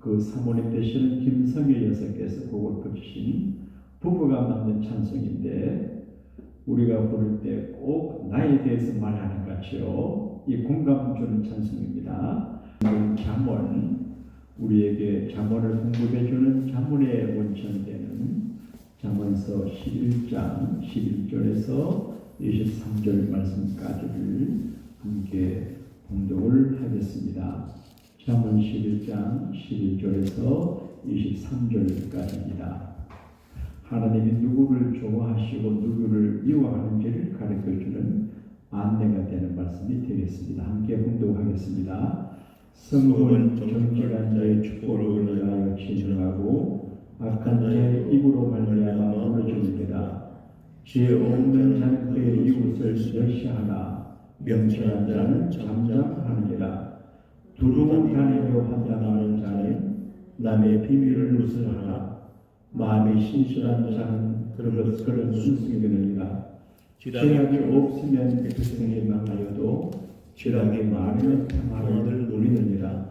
그 사모님 되시는 김성희 여사께서 곡을 붙이신 부부가 만든 찬송인데, 우리가 부를 때 꼭 나에 대해서 말하는 것 같이요, 이 공감 주는 찬송입니다. 잠언, 우리에게 잠언을 공부해 주는 잠언의 원천되는 잠언서 11장 11절에서 23절 말씀까지를 함께 봉독을 하겠습니다. 잠언 11장 11절에서 23절까지입니다. 하나님이 누구를 좋아하시고 누구를 미워하는지를 가르쳐주는 안내가 되는 말씀이 되겠습니다. 함께 봉독하겠습니다. 성공은 정직한 자의 축복으로 인하여 진정하고 악한 자의 입으로 말미암아 무너지느니라. 지혜 없는 자는 그의 이웃을 멸시하나 명철한 자는 잠잠하느니라. 두루뭉 다니며 환담하는 자는 남의 비밀을 누설하나 마음이 신실한 자는 그런 순승이느니라. 죄악이 없으면 백성이 망하여도 죄악이 많으면 평화를 누리느니라.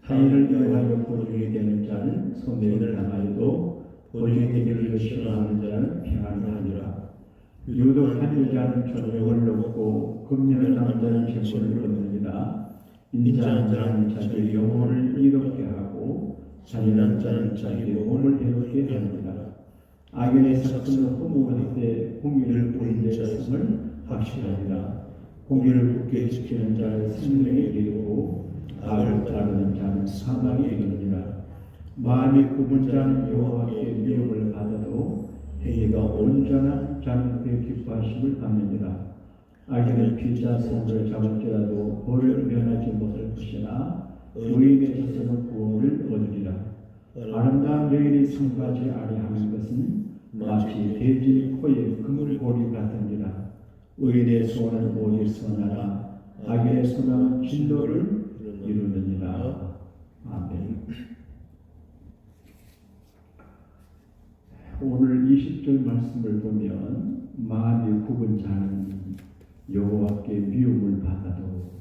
타인을 미워하여 보증이 되는 자는 손해를 당하여도 보증이 되기를 싫어하는 자는 평안을 하리라. 유독한 여자는 존경을 얻고 금년한 남자는 재물을 얻느니라. 인자한 자는 자기 영혼을 이롭게 하고 잔인한 자는 자기 몸을 해롭게 하느니라. 악인의 사건은 허무할 때 공의를 부린 자의 성을 확실하니라. 공의를 굳게 지키는 자의 생명이 이르고 악을 따르는 자는 사망이 이르느니라. 마음이 굽은 자는 여호와께 미움을 받아도 행위가 온전한 자는 그의 기뻐하심을 받느니라. 악인은 피자 손을 잡을지라도 벌을 면하지 못할 것이나 의인의 자손은 구원을 얻으리라. 아름다운 여인이 성가지 아니하는 것은 마치 돼지 코에 그물고리 같으니라. 의인의 소원은 오직 선하라. 악인의 소망은 진노를 이루느니라. 아멘. 오늘 20절 말씀을 보면 마음이 굽은 자는 여호와께 미움을 받아도,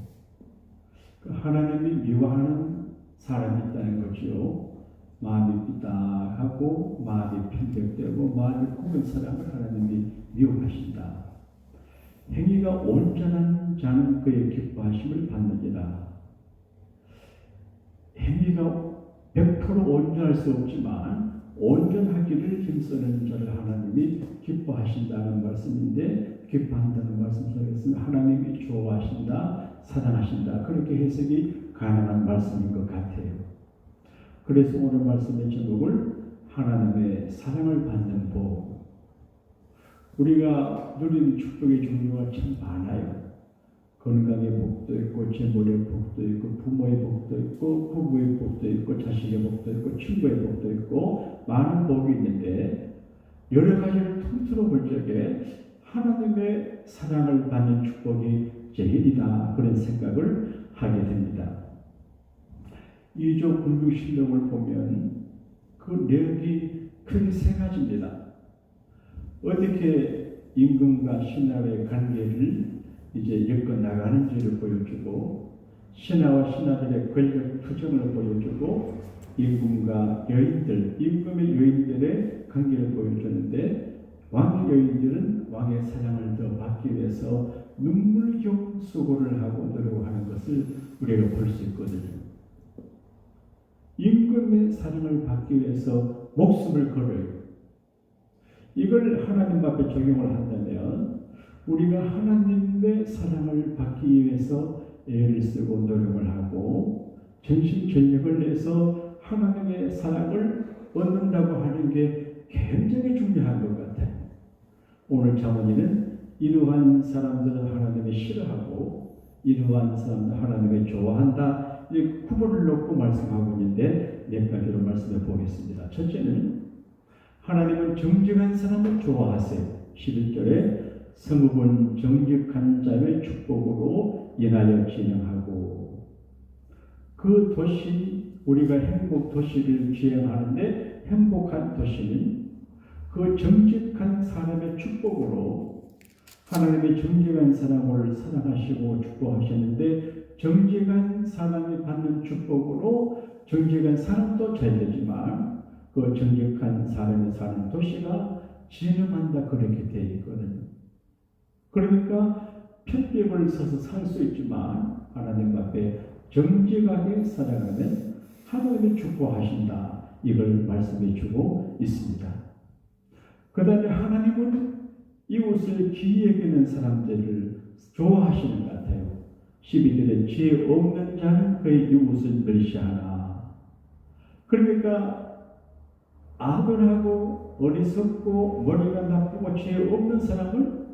하나님이 미워하는 사람이 있다는 것이요, 마음이 삐딱하고 마음이 편백되고 마음이 굽은 사람을 하나님이 미워하신다. 행위가 온전한 자는 그의 기뻐하심을 받느니라. 행위가 100% 온전할 수 없지만 온전하기를 힘쓰는 자를 하나님이 기뻐하신다는 말씀인데, 기뻐한다는 말씀 속에서는 하나님이 좋아하신다, 사랑하신다, 그렇게 해석이 가능한 말씀인 것 같아요. 그래서 오늘 말씀의 제목을 하나님의 사랑을 받는 법. 우리가 누리는 축복의 종류가 참 많아요. 건강의 복도 있고, 재물의 복도 있고, 부모의 복도 있고, 부부의 복도 있고, 자식의 복도 있고, 친구의 복도 있고, 많은 복이 있는데, 여러 가지를 통틀어 볼 적에 하나님의 사랑을 받는 축복이 제일이다, 그런 생각을 하게 됩니다. 2조 군중신명을 보면 그 내용이 크게 세 가지입니다. 어떻게 임금과 신하의 관계를 이제 엮어 나가는지를 보여주고, 신하와 신하들의 권력 투쟁을 보여주고, 임금과 여인들, 임금의 여인들의 관계를 보여주는데, 왕의 여인들은 왕의 사랑을 더 받기 위해서 눈물겨운 수고를 하고 노력하는 것을 우리가 볼 수 있거든요. 임금의 사랑을 받기 위해서 목숨을 걸어요. 이걸 하나님 앞에 적용을 한다면 우리가 하나님의 사랑을 받기 위해서 애를 쓰고 노력을 하고 전심전력을 내서 하나님의 사랑을 얻는다고 하는 게 굉장히 중요한 것 같아요. 오늘 자문이는 이러한 사람들은 하나님을 싫어하고 이러한 사람들은 하나님을 좋아한다, 이 구분을 놓고 말씀하고 있는데 몇 가지로 말씀해 보겠습니다. 첫째는 하나님은 정직한 사람을 좋아하세요. 11절에 성읍은 정직한 자의 축복으로 인하여 진행하고, 그 도시, 우리가 행복 도시를 지향하는데 행복한 도시는 그 정직한 사람의 축복으로, 하나님의 정직한 사람을 사랑하시고 축복하셨는데 정직한 사람이 받는 축복으로 정직한 사람도 잘 되지만 그 정직한 사람이 사는 도시가 진흥한다, 그렇게 되어 있거든요. 그러니까 편법을 써서 살 수 있지만 하나님 앞에 정직하게 살아가면 하나님이 축복하신다, 이걸 말씀해 주고 있습니다. 그 다음에 하나님은 이웃을 귀히 여기는 사람들을 좋아하시는 것 같아요. 12절에 지혜 없는 자는 그의 이웃을 멸시하나. 그러니까 아둔하고 어리석고 머리가 나쁘고 지혜 없는 사람을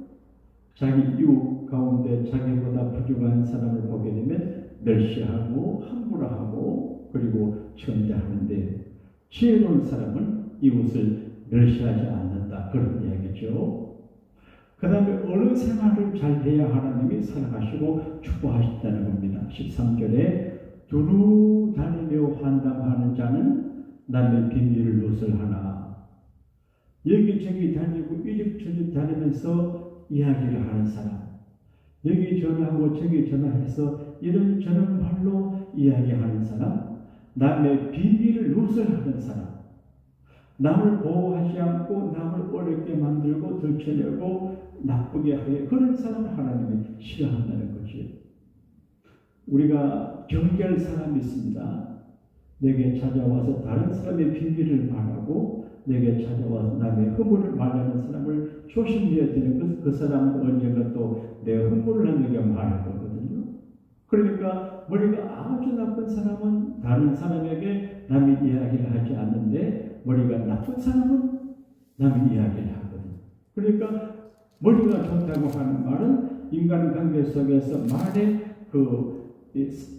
자기 이웃 가운데 자기보다 부족한 사람을 보게 되면 멸시하고 함부로 하고 그리고 천대하는데, 지혜로운 사람은 이웃을 멸시하지 않는다, 그런 이야기죠. 그 다음에 어느 생활을 잘 해야 하나님이 사랑하시고 축복하신다는 겁니다. 13절에 두루 다니며 환담하는 자는 남의 비밀을 누설하나. 여기저기 다니고 이집저집 다니면서 이야기를 하는 사람, 여기 전화하고 저기 전화해서 이런저런 말로 이야기하는 사람, 남의 비밀을 누설하는 사람, 남을 보호하지 않고 남을 어렵게 만들고 들춰내고 나쁘게 하게, 그런 사람을 하나님이 싫어한다는 거지. 우리가 경계할 사람이 있습니다. 내게 찾아와서 다른 사람의 비밀을 말하고 내게 찾아와서 남의 허물을 말하는 사람을 조심해야 되는 그 사람은 언젠가 또 내 허물을 하는 게 말할 거거든요. 그러니까 머리가 아주 나쁜 사람은 다른 사람에게 남이 이야기를 하지 않는데 머리가 나쁜 사람은 남이 이야기를 하거든요. 그러니까 머리가 좋다고 하는 말은 인간관계 속에서 말의 그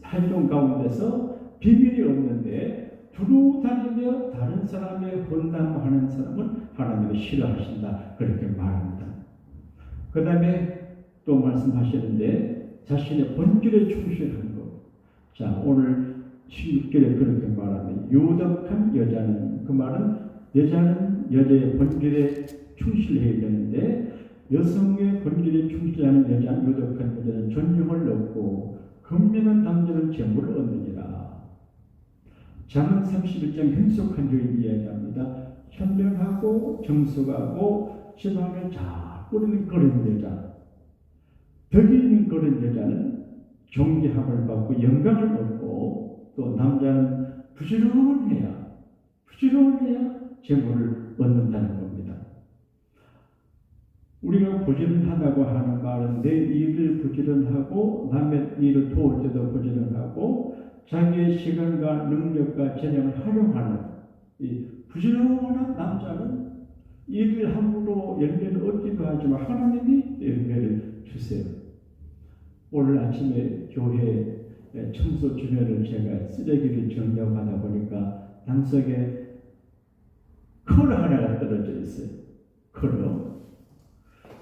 활동 가운데서 비밀이 없는데 두루 다니며 다른 사람의 혼담하는 사람은 하나님이 싫어하신다, 그렇게 말합니다. 그 다음에 또 말씀하시는데 자신의 본질에 충실한 것. 자, 오늘 16절에 그렇게 말합니다. 유덕한 여자는, 그 말은 여자는 여자의 본질에 충실해야 되는데 여성의 본질에 충실하는 여자는, 유덕한 여자는 존경을 얻고 건면한 남자는 재물을 얻느니라. 잠언 31장 행복한 여인 이야기합니다. 현명하고 정숙하고 집안을 잘 꾸리는 그런 여자, 덕이 있는 그런 여자는 존귀함을 받고 영광을 얻고, 또 남자는 부지런해야 재물을 얻는다는 겁니다. 우리가 부지런하다고 하는 말은 내 일을 부지런하고 남의 일을 도울 때도 부지런하고 자기의 시간과 능력과 재능을 활용하는 이 부지런한 남자는 일을 함부로 열매를 얻기도 하지만 하나님이 열매를 주세요. 오늘 아침에 교회 청소 주변을 제가 쓰레기를 정리하고 하다 보니까 땅속에 커러 하나가 떨어져 있어요. 커러.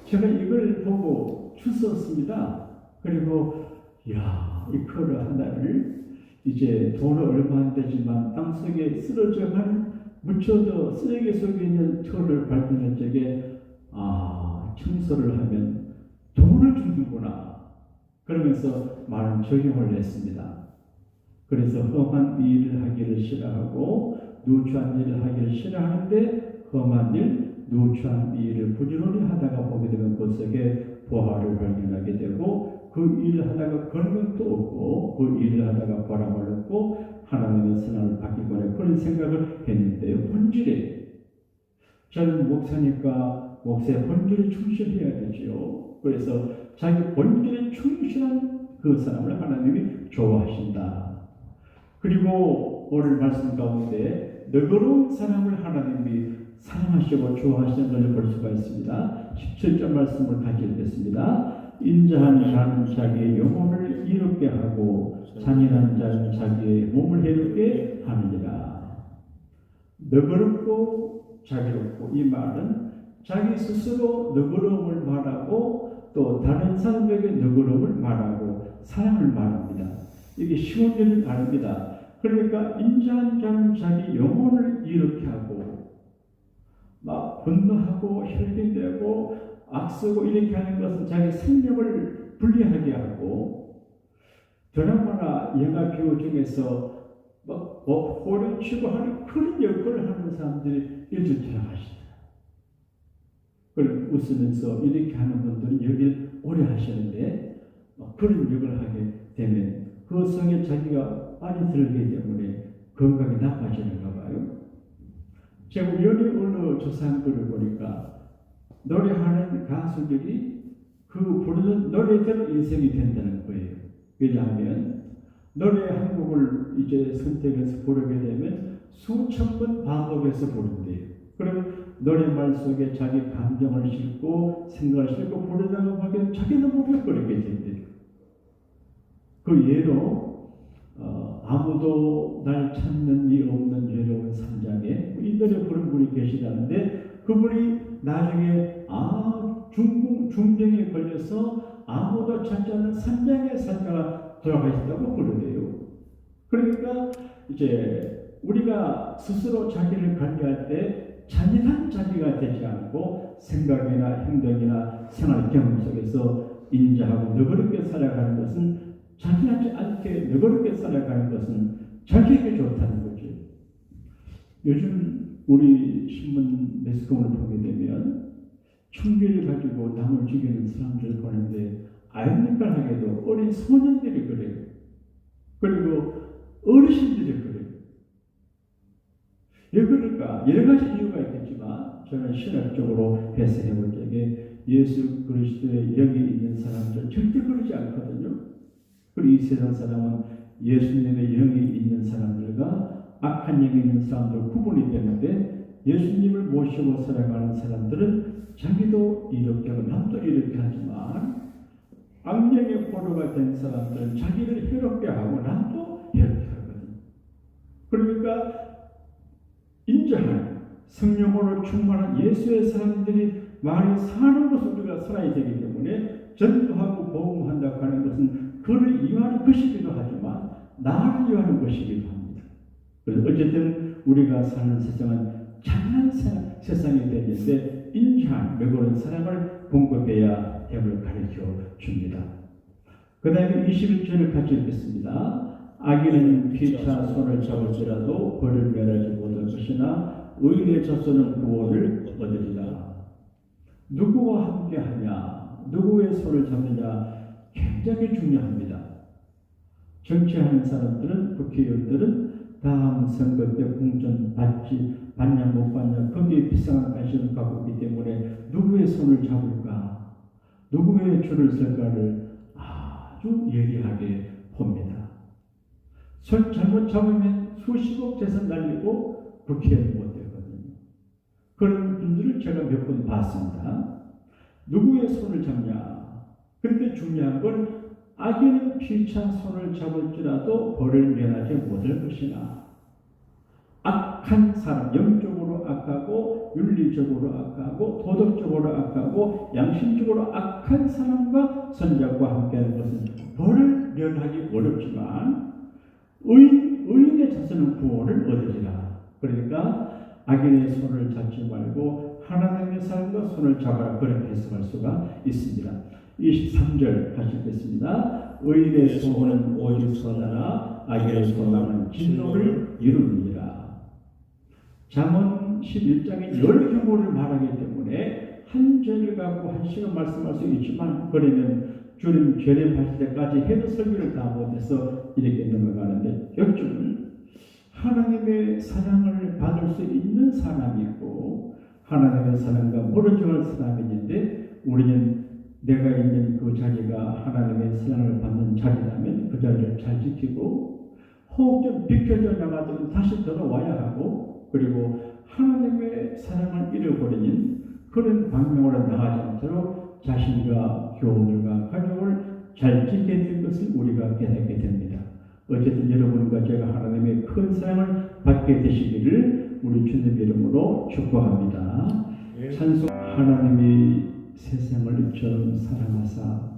제가 이걸 보고 추웠습니다. 그리고 이 커러 하나를 이제 돈은 얼마 안 되지만 땅속에 쓰러져가는 묻혀도 쓰레기 속에 있는 털을 발견한 적에 청소를 하면 돈을 주는구나. 그러면서 많은 적용을 했습니다. 그래서 험한 일을 하기를 싫어하고 누추한 일을 하기를 싫어하는데 험한 일, 누추한 일을 부지런히 하다가 보게 되면 그 속에 보화를 발견하게 되고 그 일을 하다가 건강도 얻고 그 일을 하다가 보람을 얻고 하나님의 선한을 받기 원해 그런 생각을 했는데요. 본질에 저는 목사니까 목사의 본질에 충실해야 되죠. 그래서 자기 본질에 충실한 그 사람을 하나님이 좋아하신다. 그리고 오늘 말씀 가운데 너그러운 사람을 하나님이 사랑하시고 좋아하시는 것을 볼 수가 있습니다. 17절 말씀을 같이 읽겠습니다. 인자한 자는 자기의 영혼을 이롭게 하고 잔인한 자는 자기의 몸을 해롭게 하느니라. 너그럽고 자비롭고, 이 말은 자기 스스로 너그러움을 말하고 또 다른 사람에게 너그러움을 말하고 사랑을 말합니다. 이게 쉬운 일은 아닙니다. 그러니까 인자한 자는 자기 영혼을 이롭게 하고 막 분노하고 혈기내고 악쓰고 이렇게 하는 것은 자기 생명을 불리하게 하고, 드라마나 영화 배우 중에서 막 호령치고 하는 그런 역할을 하는 사람들이 요즘 들어가시더라. 그걸 웃으면서 이렇게 하는 분들은 여기를 오래 하시는데 그런 역을 하게 되면 그 성에 자기가 빠져들기 때문에 건강이 나빠지는가 봐요. 제가 우연히 어느 조사한 글을 보니까 노래하는 가수들이 그 부르는 노래대로 인생이 된다는 거예요. 왜냐하면 노래 한 곡을 이제 선택해서 부르게 되면 수천 번 반복해서 부른대요. 그러면 노래말 속에 자기 감정을 싣고 생각을 싣고 부르다가 보면 자기도 목욕거리게 된대요. 그 예로 아무도 날 찾는 이 없는 외로운 산장에 이 노래 부른 분이 계시다는데 그분이 나중에 중병에 걸려서 아무도 찾지 않는 산장에 살다가 돌아가셨다고 부르대요. 그러니까 이제 우리가 스스로 자기를 관리할 때 잔인한 자기가 되지 않고 생각이나 행동이나 생활 경험 속에서 인자하고 너그럽게 살아가는 것은, 잔인하지 않게 너그럽게 살아가는 것은 자기에게 좋다는 거죠. 요즘 우리 신문 매스컴을 보게 되면 총기를 가지고 남을 죽이는 사람들을 보는데 아이러니컬하게도 어린 소년들이 그래요. 그리고 어르신들이 그래요. 왜 그럴까? 여러 가지 이유가 있겠지만 저는 신학적으로 해석해 볼 적에 예수 그리스도의 영이 있는 사람들은 절대 그러지 않거든요. 그리고 이 세상 사람은 예수님의 영이 있는 사람들과 악한 영이 있는 사람들 구분이 되는데, 예수님을 모시고 살아가는 사람들은 자기도 이렇게 하고 남도 이렇게 하지만 악령의 포로가 된 사람들은 자기를 해롭게 하고 남도 해롭게 하거든요. 그러니까 인자한 성령으로 충만한 예수의 사람들이 많이 사는 것을 우리가 살아야 되기 때문에 전도하고 복음한다고 하는 것은 그를 이용하는 것이기도 하지만 나를 이용하는 것이기도 합니다. 그래서 어쨌든 우리가 사는 세상은 잔인한 세상이 되는데 인자한 너그러운 사랑을 공급해야 됨을 가르쳐 줍니다. 그 다음에 21절을 같이 읽겠습니다. 악인은 피차 손을 잡을지라도 벌을 면하지 못할 것이나 의인의 자손은 구원을 얻으리라. 누구와 함께하냐? 누구의 손을 잡느냐? 굉장히 중요합니다. 정치하는 사람들은, 국회의원들은 다음 선거 때 공천 받냐 못 받냐 거기에 비상한 관심을 갖고 있기 때문에 누구의 손을 잡을까, 누구의 줄을 설까를 아주 예리하게 봅니다. 손 잘못 잡으면 수십억 재산 날리고 국회의원 못 되거든요. 그런 분들을 제가 몇 번 봤습니다. 누구의 손을 잡냐. 그런데 중요한 건 악인은 피찬 손을 잡을지라도 벌을 면하지 못할 것이나 악한 사람, 영적으로 악하고 윤리적으로 악하고 도덕적으로 악하고 양심적으로 악한 사람과 손잡고 함께하는 것은 벌을 면하기 어렵지만 의인의 자손은 구원을 얻으리라. 그러니까 악인의 손을 잡지 말고 하나님의 사람과 손을 잡아라. 그렇게 해석할 수가 있습니다. 23절 같이 읽겠습니다. 의인의 소원은 오직 선하나 악인의 소망은 진노를 이루느니라. 잠언 11장에 여러 경우를 말하기 때문에 한 절을 갖고 한 시간 말씀할 수 있지만 그러면 주님 죄례하실 때까지 해도 설교를 다 못해서 이렇게 넘어가는데, 요즘은 하나님의 사랑을 받을 수 있는 사람이 있고 하나님의 사랑과 멀어져갈 사람이 있는데, 우리는 내가 있는 그 자리가 하나님의 사랑을 받는 자리라면 그 자리를 잘 지키고 혹 좀 비켜져 나가도 다시 돌아와야 하고, 그리고 하나님의 사랑을 잃어버리는 그런 방향으로 나가지 않도록 자신과 교우들과 가족을 잘 지켜야 될 것을 우리가 깨닫게 됩니다. 어쨌든 여러분과 제가 하나님의 큰 사랑을 받게 되시기를 우리 주님 이름으로 축복합니다. 찬송. 하나님이 세상을 이처럼 사랑하사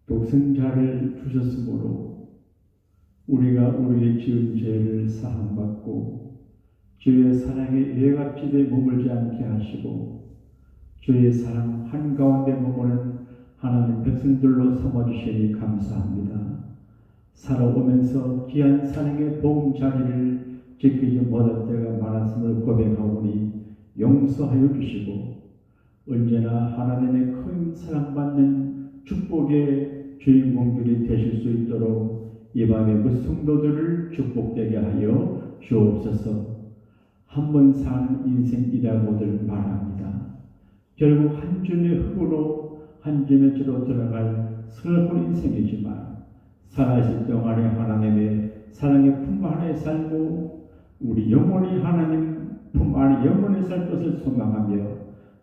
독생자를 주셨으므로 우리가 우리의 지은 죄를 사함받고 주의 사랑에 예각지대에 머물지 않게 하시고 주의 사랑 한가운데 머무는 하나님 백성들로 삼아주시니 감사합니다. 살아오면서 귀한 사랑의 보금자리를 지키지 못할 때가 많았음을 고백하오니 용서하여 주시고 언제나 하나님의 큰 사랑받는 축복의 주인공들이 되실 수 있도록 이 밤의 그 성도들을 축복되게 하여 주옵소서. 한 번 사는 인생이라고들 말합니다. 결국 한 줌의 흙으로 한 줌의 죄로 들어갈 슬픈 인생이지만 살아있을 동안에 하나님의 사랑의 품 안에 살고 우리 영원히 하나님 품 안에 영원히 살 것을 소망하며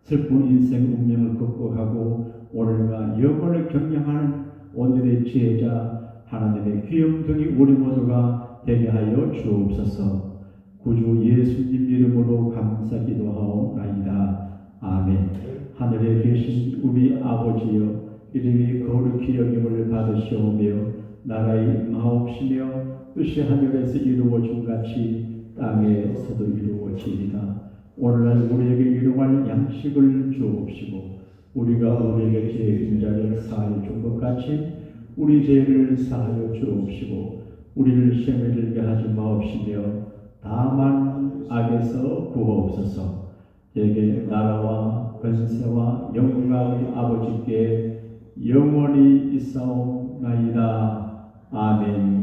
슬픈 인생 운명을 극복하고 오늘과 영원을 경영하는 오늘의 지혜자 하나님의 귀염둥이 우리 모두가 되게 하여 주옵소서. 구주 예수님 이름으로 감사 기도하옵나이다. 아멘. 하늘에 계신 우리 아버지여, 이름이 거룩히 여김을 받으시오며 나라의 임하옵시며 뜻이 하늘에서 이루어진 같이 땅에서도 이루어지리다. 오늘날 우리에게 일용할 양식을 주옵시고 우리가 우리에게 죄인 자를 사하여 준 것 같이 우리 죄를 사하여 주옵시고 우리를 시험에 들게 하지 마옵시며 다만 악에서 구하옵소서. 내게 나라와 권세와 영광이 아버지께 영원히 있사옵나이다. 아멘.